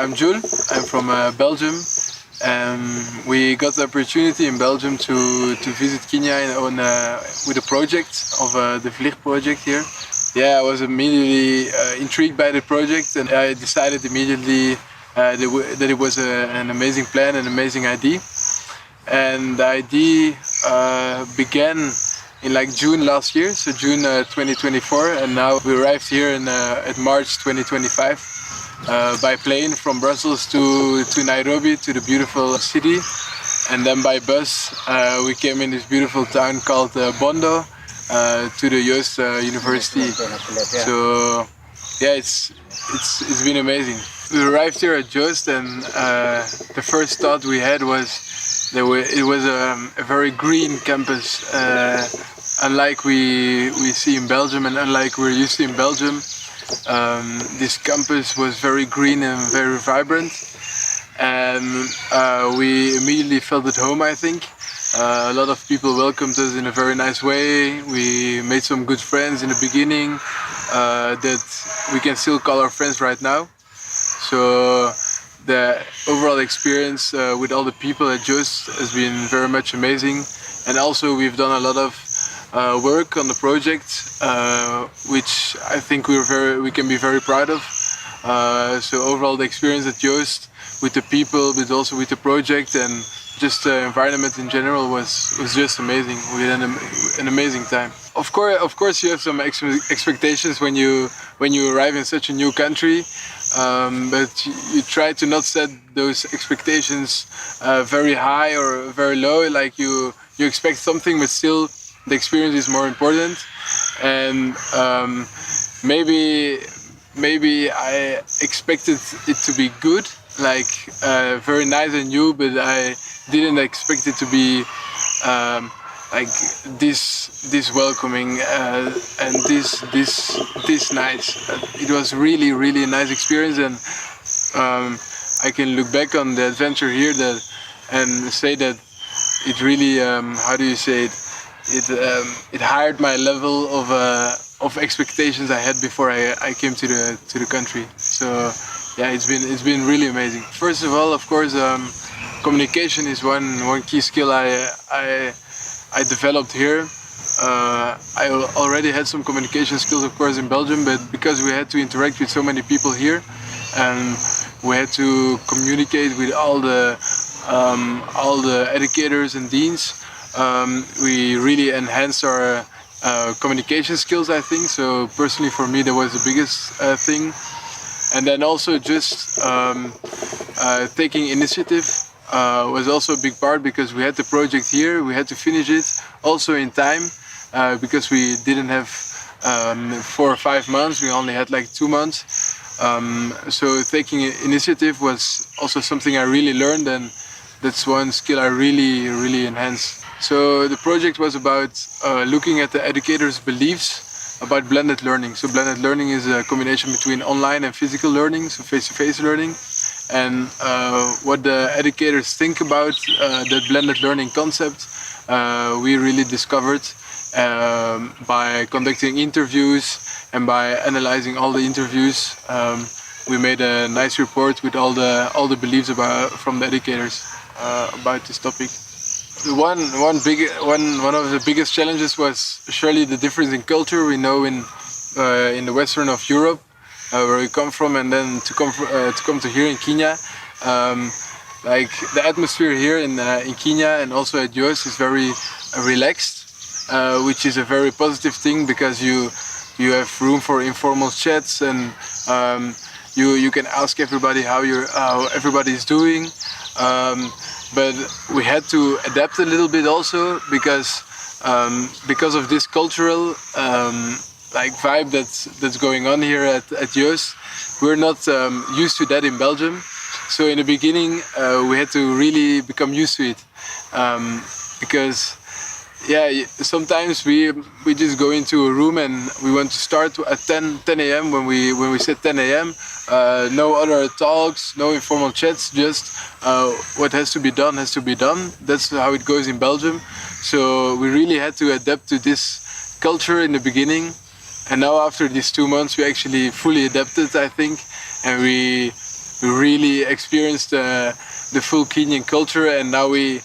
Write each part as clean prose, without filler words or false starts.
I'm Jules. I'm from Belgium. We got the opportunity in Belgium to visit Kenya with a project of the VUB project here. Yeah, I was immediately intrigued by the project, and I decided immediately that it was an amazing plan, an amazing idea. And the idea began in like June last year, so June 2024, and now we arrived here at March 2025 by plane from Brussels to Nairobi, to the beautiful city, and then by bus we came in this beautiful town called Bondo to the Jooust University. So yeah, it's been amazing. We arrived here at Jooust, and the first thought we had was it was a very green campus, unlike we see in Belgium and unlike we're used to in Belgium. This campus was very green and very vibrant, and we immediately felt at home, I think. A lot of people welcomed us in a very nice way. We made some good friends in the beginning that we can still call our friends right now. So the overall experience with all the people at Jooust has been very much amazing, and also we've done a lot of work on the project, which I think we can be very proud of. So overall, the experience at Jooust with the people, but also with the project and just the environment in general was just amazing. We had an amazing time. Of course, you have some expectations when you arrive in such a new country, but you try to not set those expectations very high or very low. Like you expect something, but still the experience is more important. And maybe I expected it to be good, like very nice and new, but I didn't expect it to be like this welcoming and this nice. It was really a nice experience, and I can look back on the adventure here and say that it really how do you say it? It hired my level of expectations I had before I came to the country. So yeah, it's been really amazing. First of all, of course, communication is one key skill I developed here. I already had some communication skills, of course, in Belgium, but because we had to interact with so many people here, and we had to communicate with all the educators and deans, we really enhanced our communication skills, I think. So personally, for me, that was the biggest thing. And then also just taking initiative was also a big part, because we had the project here, we had to finish it also in time, because we didn't have 4 or 5 months, we only had like 2 months. So taking initiative was also something I really learned, and that's one skill I really enhanced. So the project was about looking at the educators' beliefs about blended learning. So blended learning is a combination between online and physical learning, so face-to-face learning, and what the educators think about that blended learning concept. We really discovered by conducting interviews and by analyzing all the interviews. We made a nice report with all the beliefs from the educators about this topic. One of the biggest challenges was surely the difference in culture. We know in the western of Europe, where we come from, and then to come to here in Kenya, like the atmosphere here in Kenya and also at Jooust is very relaxed, which is a very positive thing, because you have room for informal chats, and you can ask everybody how everybody is doing. But we had to adapt a little bit also, because of this cultural like vibe that's going on here at Jooust. We're not used to that in Belgium. So in the beginning, we had to really become used to it, because yeah, sometimes we just go into a room and we want to start at 10 a.m. when we said 10 a.m. No other talks, no informal chats, just what has to be done has to be done. That's how it goes in Belgium. So we really had to adapt to this culture in the beginning, and now after these 2 months we actually fully adapted, I think, and we we really experienced the full Kenyan culture, and now I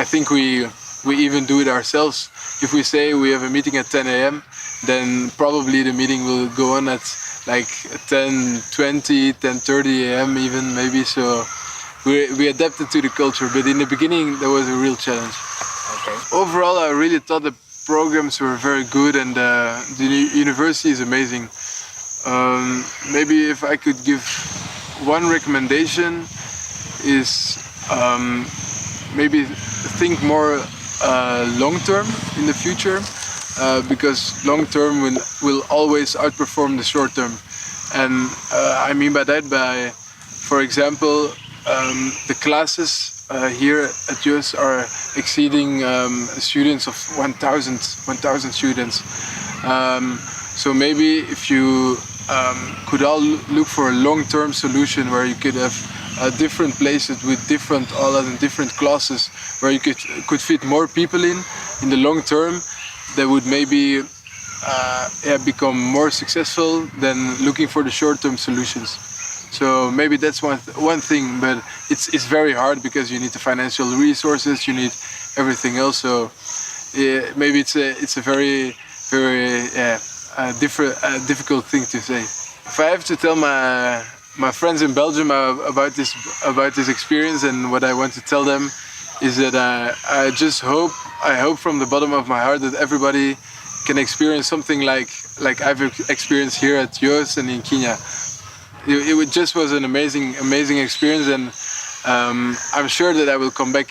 think we even do it ourselves. If we say we have a meeting at 10 a.m., then probably the meeting will go on at like 10:20, 10:30 a.m. even maybe. So we adapted to the culture, but in the beginning that was a real challenge. Okay. Overall, I really thought the programs were very good, and the university is amazing. Maybe if I could give one recommendation is maybe think more long term in the future, because long term will always outperform the short term. And I mean by that, for example, the classes here at Jooust are exceeding students of 1,000 students. So maybe if you could all look for a long-term solution where you could have different places with different classes, where you could fit more people in the long term, that would maybe become more successful than looking for the short-term solutions. So maybe that's one thing, but it's very hard because you need the financial resources, you need everything else. So maybe it's a very difficult thing to say. If I have to tell my friends in Belgium about this experience, and what I want to tell them is that I hope from the bottom of my heart that everybody can experience something like I've experienced here at Jooust and in Kenya. It just was an amazing experience, and I'm sure that I will come back,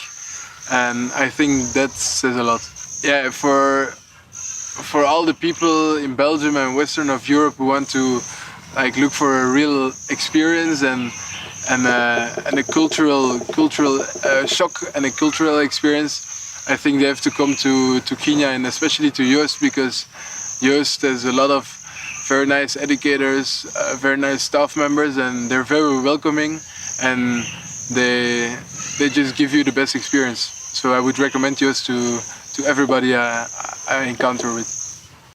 and I think that says a lot. Yeah, for all the people in Belgium and Western of Europe who want to look for a real experience and a cultural shock and a cultural experience, I think they have to come to Kenya, and especially to Joost, because Joost has a lot of very nice educators, very nice staff members, and they're very welcoming, and they just give you the best experience. So I would recommend Joost to everybody I encounter with.